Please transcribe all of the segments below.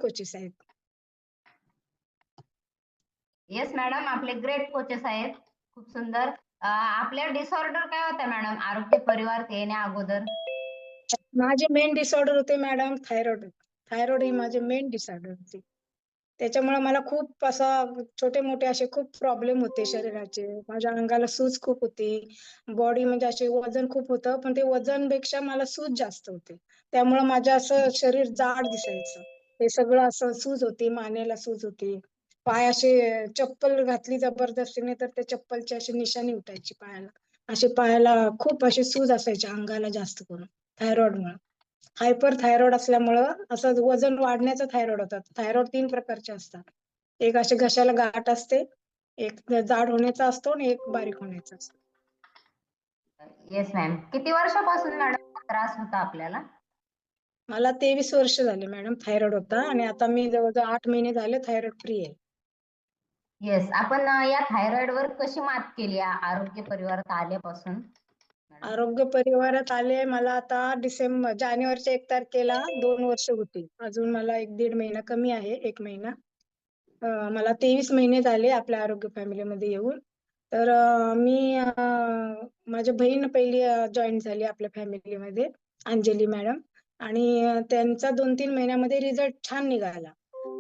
Coaches आहेत. Yes madam, आपले great coaches आहेत. खूप सुंदर. आपल्या डिसऑर्डर काय होता मॅडम आरोग्य परिवारात येण्या अगोदर? माझे मेन डिसऑर्डर होते मॅडम थायरॉइड. थायरॉइड ही माझे मेन डिसऑर्डर होती. त्याच्यामुळे मला खूप असा छोटे मोठे असे खूप प्रॉब्लेम होते शरीराचे. माझ्या अंगाला सूज खूप होती. बॉडी म्हणजे असे वजन खूप होतं, पण ते वजनपेक्षा मला सूज जास्त होते. त्यामुळे माझं असं शरीर जाड दिसायचं. हे सगळं असं सूज होती, मानेला सूज होती. पाय असे चप्पल घातली जबरदस्तीने तर त्या चप्पलची अशी निशाणी उठायची पायाला. असे पायाला खूप अशी सूज असायची अंगाला जास्त करून थायरॉइडमुळे. हायपर थायरॉइड असल्यामुळं असं वजन वाढण्याचा थायरॉइड होता. थायरॉइड 3 प्रकारचे असतात. एक असे घशाला गाठ असते, एक जाड होण्याचा असतो आणि एक बारीक होण्याचा असतो. Yes ma'am. किती वर्षापासून मॅडम त्रास होता आपल्याला? मला 23 वर्ष झाले मॅडम थायरॉइड होता आणि आता मी जवळजवळ 8 महिने झाले थायरॉइड फ्री आहे. येस, आपण या थायरॉइड वर कशी मात केली आरोग्य परिवारात आल्यापासून मॅडम? आरोग्य परिवारात आले मला आता जानेवारीच्या 1 तारखेला 2 वर्ष होतील. अजून मला 1-1.5 महिना कमी आहे, 1 महिना. मला 23 महिने झाले आपल्या आरोग्य फॅमिलीमध्ये येऊन. तर माझी बहीण पहिली जॉईन झाली आपल्या फॅमिलीमध्ये, अंजली मॅडम. आणि त्यांचा 2-3 महिन्यामध्ये रिझल्ट छान निघाला.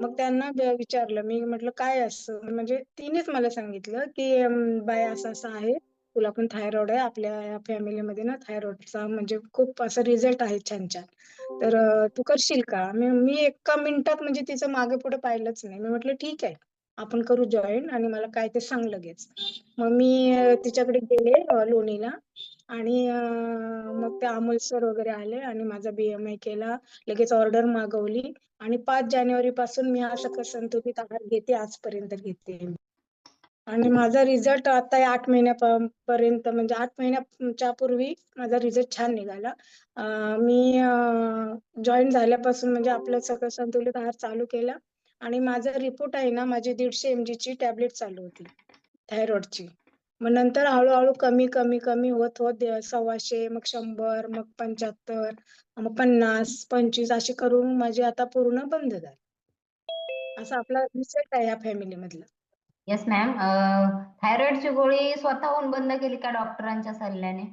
मग त्यांना विचारलं मी, म्हटलं काय असं म्हणजे तिनेच मला सांगितलं की बाय असं असं आहे, तुला पण थायरॉइड आहे. आपल्या फॅमिलीमध्ये ना थायरॉइडचा म्हणजे खूप असा रिझल्ट आहे छान छान. तर तू करशील का? मी एका मिनिटात म्हणजे तिचं मागे पुढे पाहिलंच नाही. मी म्हटलं ठीक आहे, आपण करू जॉईन आणि मला काय ते सांग लगेच. मग मी तिच्याकडे गेले लोणीला आणि मग ते अमोल सर वगैरे आले आणि माझा BMI केला. लगेच ऑर्डर मागवली आणि 5 जानेवारी पासून मी हा सकस संतुलित आहार घेते, आजपर्यंत घेते. आणि माझा रिझल्ट आता 8 महिन्यापर्यंत म्हणजे 8 महिन्याच्या पूर्वी माझा रिझल्ट छान निघाला. मी जॉईन झाल्यापासून म्हणजे आपलं सगळं संतुलित आहार चालू केला आणि माझा रिपोर्ट आहे ना, माझी 150 mg ची टॅबलेट चालू होती थायरॉइडची. मग नंतर हळूहळू कमी कमी कमी होत होत 125, मग 100, मग 75, मग 50, 25 अशी करून माझी आता पूर्ण बंद झाली. असा आपला रिझल्ट आहे या फॅमिली मधला. Yes ma'am. थायरॉइडची गोळी स्वतःहून बंद केली का डॉक्टरांच्या सल्ल्याने?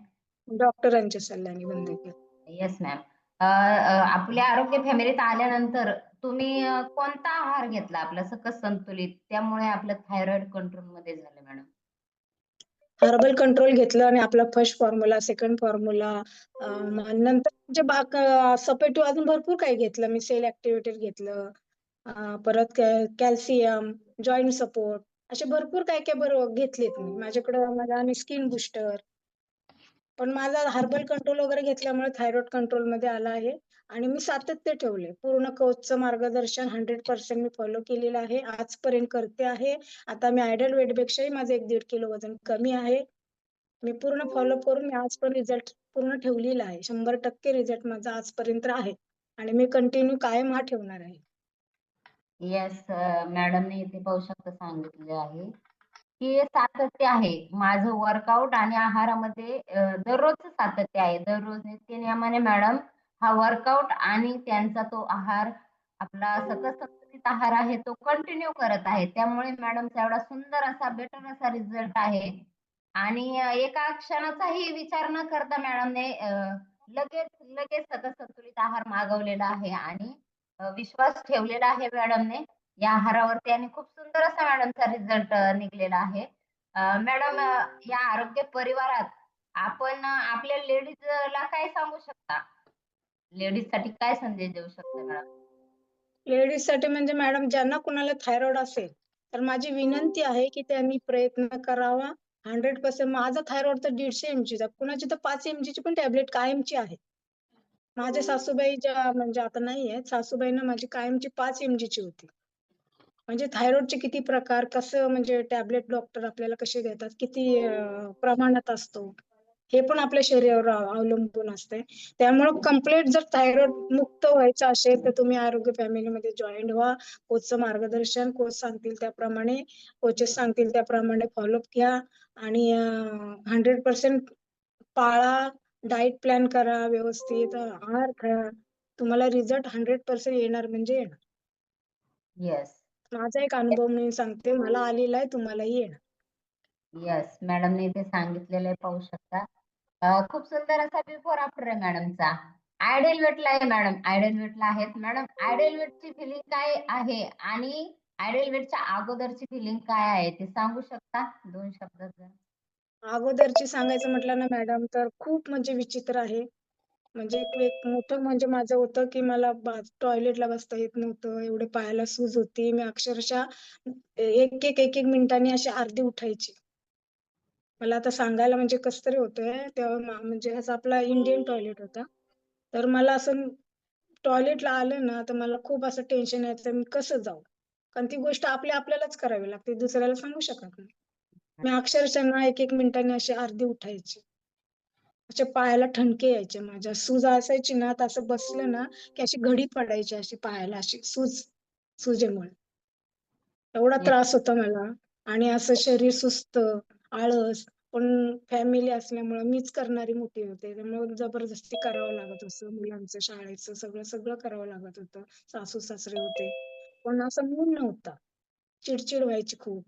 डॉक्टरांच्या सल्ल्याने बंद केलं. Yes ma'am. आपल्या आरोग्य फॅमिलीत आल्यानंतर तुम्ही कोणता आहार घेतला आपला सकस संतुलित, त्यामुळे आपलं थायरॉइड कंट्रोल मध्ये झालं मॅडम? हर्बल कंट्रोल घेतलं आणि आपला फर्स्ट फॉर्म्युला, सेकंड फॉर्म्युला, नंतर म्हणजे सपेटू अजून भरपूर काही घेतलं. मी सेल ऍक्टिव्हेटर घेतलं, परत कॅल्शियम, जॉईंट सपोर्ट, असे भरपूर काय काय बरं घेतलेत मी. माझ्याकडे आणि स्किन बुस्टर. पण माझा हर्बल कंट्रोल वगैरे घेतल्यामुळे थायरॉइड कंट्रोल मध्ये आला आहे आणि मी सातत्य ठेवले. पूर्ण कोचचं मार्गदर्शन 100% मी फॉलो केलेलं आहे. आजपर्यंत करते आहे. आता मी आयडल वेटपेक्षाही माझं 1-1.5 किलो वजन कमी आहे. मी पूर्ण फॉलो करून मी आज पण रिझल्ट पूर्ण ठेवलेला आहे. 100% रिझल्ट माझा आजपर्यंत आहे आणि मी कंटिन्यू कायम हा ठेवणार आहे. येस, मॅडमने इथे पाहू शकता सांगितले आहे की सातत्य आहे माझं वर्कआउट आणि आहारामध्ये. दररोजचं सातत्य आहे. दररोज नित्यनेमाने मॅडम हा वर्कआउट आणि त्यांचा तो आहार, आपला सकस संतुलित आहार आहे, तो कंटिन्यू करत आहे. त्यामुळे मॅडमचा एवढा सुंदर असा बेटर असा रिझल्ट आहे. आणि एका क्षणाचाही विचार न करता मॅडमने लगेच लगेच सकस संतुलित आहार मागवलेला आहे आणि विश्वास ठेवलेला आहे मॅडमने या आहारावरती आणि खूप सुंदर असा मॅडमचा रिझल्ट निघलेला आहे. मॅडम, या आरोग्य परिवारात आपण आपल्या लेडीजला काय सांगू शकता? लेडीज साठी काय संदेश देऊ शकता मॅडम? लेडीज साठी म्हणजे मॅडम ज्यांना कुणाला थायरॉइड असेल तर माझी विनंती आहे की त्यांनी प्रयत्न करावा. 100% माझा थायरॉइड तर 150 mg चा, कुणाची तर 5 mg ची पण टॅबलेट कायमची आहे. माझ्या सासूबाई ज्या म्हणजे आता नाहीये, सासूबाईंना माझी कायमची 5 mg ची होती. म्हणजे थायरॉइडचे किती प्रकार, कसं म्हणजे टॅबलेट डॉक्टर आपल्याला कसे देतात, किती प्रमाणात असतो, हे पण आपल्या शरीरावर अवलंबून असते. त्यामुळे कम्प्लीट जर थायरॉइड मुक्त व्हायचं असेल तर तुम्ही आरोग्य फॅमिलीमध्ये जॉईन व्हा. कोचचं मार्गदर्शन, कोच सांगतील त्याप्रमाणे, कोचेस सांगतील त्याप्रमाणे फॉलोअप घ्या आणि 100% पाळा. डाएट प्लॅन करा, व्यवस्थित आहार खा. तुम्हाला रिझल्ट 100% येणार म्हणजे येणार. येस. माझा एक अनुभव मी सांगते. मला आलेला आहे, तुम्हालाही येणार. येस, मॅडमने इथे सांगितलेलं आहे, पाहू शकता. खूप सुंदर असा बिफोर आफ्टर आहे मॅडमचा. आयडियल वेटला आहे मॅडम, आयडियल वेटला आहेत मॅडम. आयडियल वेटची फिलिंग काय आहे आणि आयडियल वेटच्या अगोदरची फिलिंग काय आहे ते सांगू शकता 2 शब्दात जरा? अगोदरची सांगायचं म्हटलं ना मॅडम, तर खूप म्हणजे विचित्र आहे. म्हणजे एक मोठं म्हणजे माझं होतं, की मला टॉयलेटला बसता येत नव्हतं. एवढे पायाला सूज होती. मी अक्षरशः एक मिनिटांनी अशी अर्धी उठायची. मला आता सांगायला म्हणजे कसं तरी होतंय. तेव्हा म्हणजे असं आपला इंडियन टॉयलेट होता. तर मला असं टॉयलेटला आलं ना, तर मला खूप असं टेन्शन यायचं, मी कसं जाऊ? कारण ती गोष्ट आपल्यालाच करावी लागते. दुसऱ्याला सांगू शकत नाही. मी अक्षरशः ना 1-1 मिनिटांनी अशी अर्धी उठायची. असे पायाला ठणके यायचे माझ्या. सूज असायची ना, तर असं बसलं ना, की अशी घडी पडायची अशी पायाला अशी सुजेमुळे. एवढा येस, त्रास होता मला आणि असं शरीर सुस्त, आळस. पण फॅमिली असल्यामुळं मीच करणारी मोठी होते. त्यामुळे जबरदस्ती करावं लागत असं मुलांचं, शाळेचं सगळं करावं लागत होतं. सासू-सासरे होते. पण असं मूड नव्हता. चिड व्हायची खूप.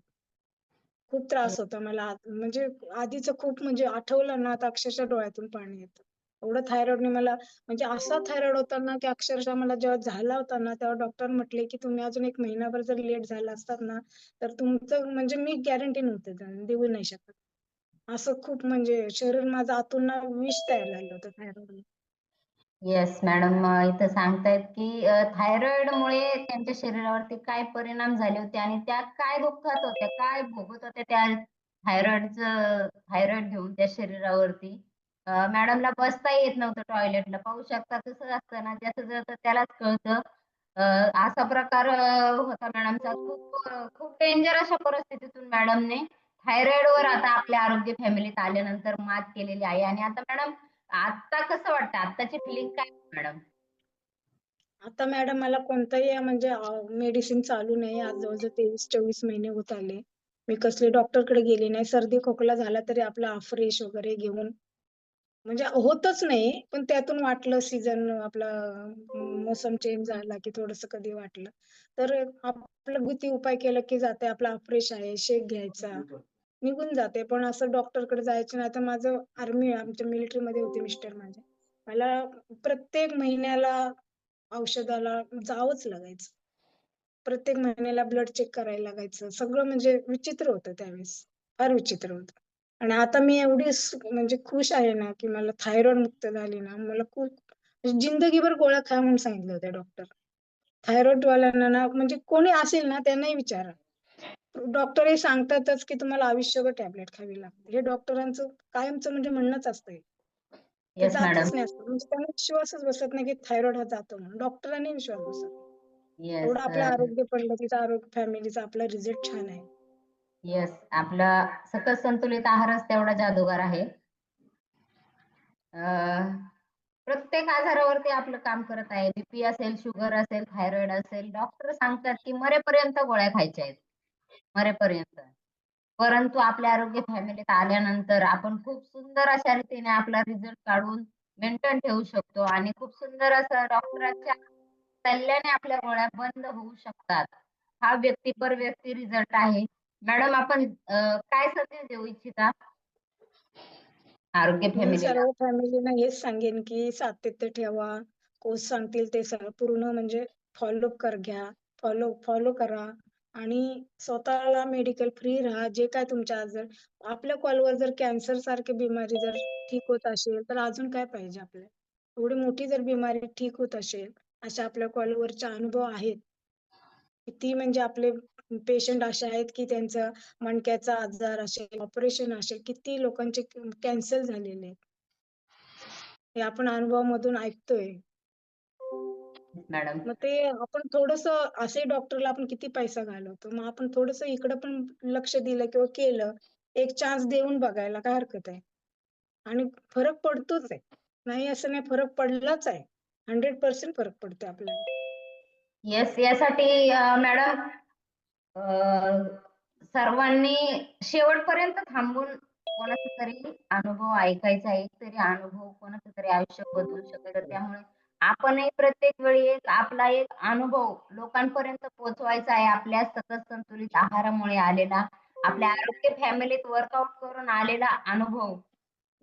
खूप त्रास होता मला म्हणजे आधीचं खूप म्हणजे आठवलं ना, तर अक्षरशः डोळ्यातून पाणी येतं. एवढं थायरॉइडने मला म्हणजे असा थायरॉइड होता ना, की अक्षरशः मला जेव्हा झाला होता ना, तेव्हा डॉक्टर म्हटले, की "तुम्ही अजून 1 महिनाभर जर लेट झाला असतात ना, तर तुमचं म्हणजे मी गॅरंटी नव्हते देऊ नाही शकत." असं खूप म्हणजे शरीर माझं आतून ना विष तयार झालं होतं थायरॉइडने. येस मॅडम, इथं सांगतायत की थायरॉइडमुळे त्यांच्या शरीरावरती काय परिणाम झाले होते आणि त्या काय दुःखात होत्या, काय भोगत होत्या त्या थायरॉइड घेऊन त्या शरीरावरती. मॅडमला बसता येत नव्हतं टॉयलेटला. पाहू शकता कसं असतं ना, ज्याचं जळतं त्यालाच कळतं. अ, असा प्रकार होता मॅडमचा. खूप डेंजर अशा परिस्थितीतून मॅडमने थायरॉइडवर आता आपल्या आरोग्य फॅमिलीत आल्यानंतर मात केलेली आहे आणि आता मॅडम आता कसं वाटतं? आत्ताची फिलिंग काय आहे मॅडम? आता मॅडम मला कोणताही म्हणजे मेडिसिन चालू नाही. आज जवळ-जवळ 23-24 महिने होत आले. मी कसली डॉक्टरकडे गेली नाही. सर्दी खोकला झाला तरी आपला आफ्रेश वगैरे घेऊन म्हणजे होतच नाही. पण त्यातून वाटलं सीझन आपला मोसम चेंज झाला, की थोडंसं कधी वाटलं. तर आपलं घरगुती उपाय केला, की जाते आपला आफ्रेश आहे, शेक घ्यायचा, निघून जाते. पण असं डॉक्टरकडे जायचं नाही. तर माझं आमच्या मिलिटरीमध्ये होते मिस्टर माझे. मला प्रत्येक महिन्याला औषधाला जावंच लागायचं. प्रत्येक महिन्याला ब्लड चेक करायला लागायचं. सगळं म्हणजे विचित्र होतं त्यावेळेस. फार विचित्र होतं. आणि आता मी एवढी म्हणजे खुश आहे ना, की मला थायरॉइड मुक्त झाली ना, मला खूप म्हणजे जिंदगीभर गोळ्या खा म्हणून सांगितलं होतं डॉक्टर. थायरॉइडवाल्यांना ना म्हणजे कोणी असेल ना त्यांनाही विचारा. डॉक्टरही सांगतातच, की तुम्हाला आयुष्यभर टॅबलेट खावी लागते. हे डॉक्टरांचं कायमचं म्हणजे म्हणणंच असतं. ते येस जातच मॅडम. नाही असं. म्हणजे त्यांना विश्वासच बसत नाही, की थायरॉइड हा जातो म्हणून. डॉक्टरांनी विश्वास बसत नाही. येस. एवढं आपलं आरोग्य पडलं, तिचं आरोग्य फॅमिलीचा आपला रिझल्ट छान आहे. येस. आपला सकस संतुलित आहारच तेवढा जादूगार आहे. अ, प्रत्येक आजारावरती आपलं काम करत आहे. बीपी असेल, शुगर असेल, थायरॉइड असेल. डॉक्टर सांगतात, की मरेपर्यंत गोळ्या खायच्या आहेत. मरेपर्यंत. परंतु आपल्या आरोग्य फॅमिलीत आल्यानंतर आपण खूप सुंदर अशा रीतीने आपला रिझल्ट काढून मेंटेन ठेवू शकतो आणि खूप सुंदर असं डॉक्टरांच्या सल्ल्याने आपल्या गोळ्या बंद होऊ शकतात. हा व्यक्ती पर व्यक्ती रिझल्ट आहे. मॅडम आपण काय संदेश देऊ इच्छिता आरोग्य मी फॅमिलीला? सर्व फॅमिलीला हेच सांगेन, की सातत्य ठेवा. कोच सांगतील ते सगळं पूर्ण म्हणजे घ्या. फॉलो करा आणि स्वतःला मेडिकल फ्री राहा. जे काय तुमचे आजार आपल्या कॉलवर जर कॅन्सर सारखी बिमारी जर ठीक होत असेल, तर अजून काय पाहिजे आपल्याला? एवढी मोठी जर बिमारी ठीक होत असेल, अशा आपल्या कॉलवरचे अनुभव आहेत. किती म्हणजे आपले पेशंट असे आहेत, की त्यांचा मणक्याचा आजार असेल, ऑपरेशन असेल, किती लोकांचे कॅन्सल झालेले आहेत. हे आपण अनुभवामधून ऐकतोय. मॅडम. मग ते आपण थोडंसं असे डॉक्टरला आपण किती पैसा घालवतो. मग आपण थोडंसं इकडं पण लक्ष दिलं किंवा केलं, एक चान्स देऊन बघायला काय हरकत आहे? आणि फरक पडतोच आहे. नाही असं नाही, फरक पडलाच आहे. 100% फरक पडतोय आपल्याला. येस, यासाठी मॅडम सर्वांनी शेवटपर्यंत थांबून कोणाचा तरी अनुभव ऐकायचा. एक तरी अनुभव कोणाचं तरी आयुष्य बदलू शकेल. तर त्यामुळे आपणही प्रत्येक वेळी आपला एक अनुभव लोकांपर्यंत पोहोचवायचा आहे. आपल्या सतत संतुलित आहारामुळे आलेला, आपल्या आरोग्य फॅमिलीत वर्कआउट करून आलेला अनुभव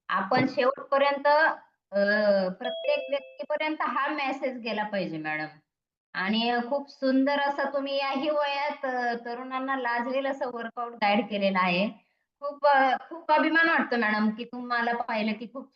आपण शेवटपर्यंत प्रत्येक व्यक्तीपर्यंत हा मेसेज गेला पाहिजे मॅडम. आणि खूप सुंदर असं तुम्ही याही वयात तरुणांना लाजवेल असं वर्कआउट गाईड केलेलं आहे. खूप अभिमान वाटतो मॅडम, की तुम्हाला पाहिलं की खूप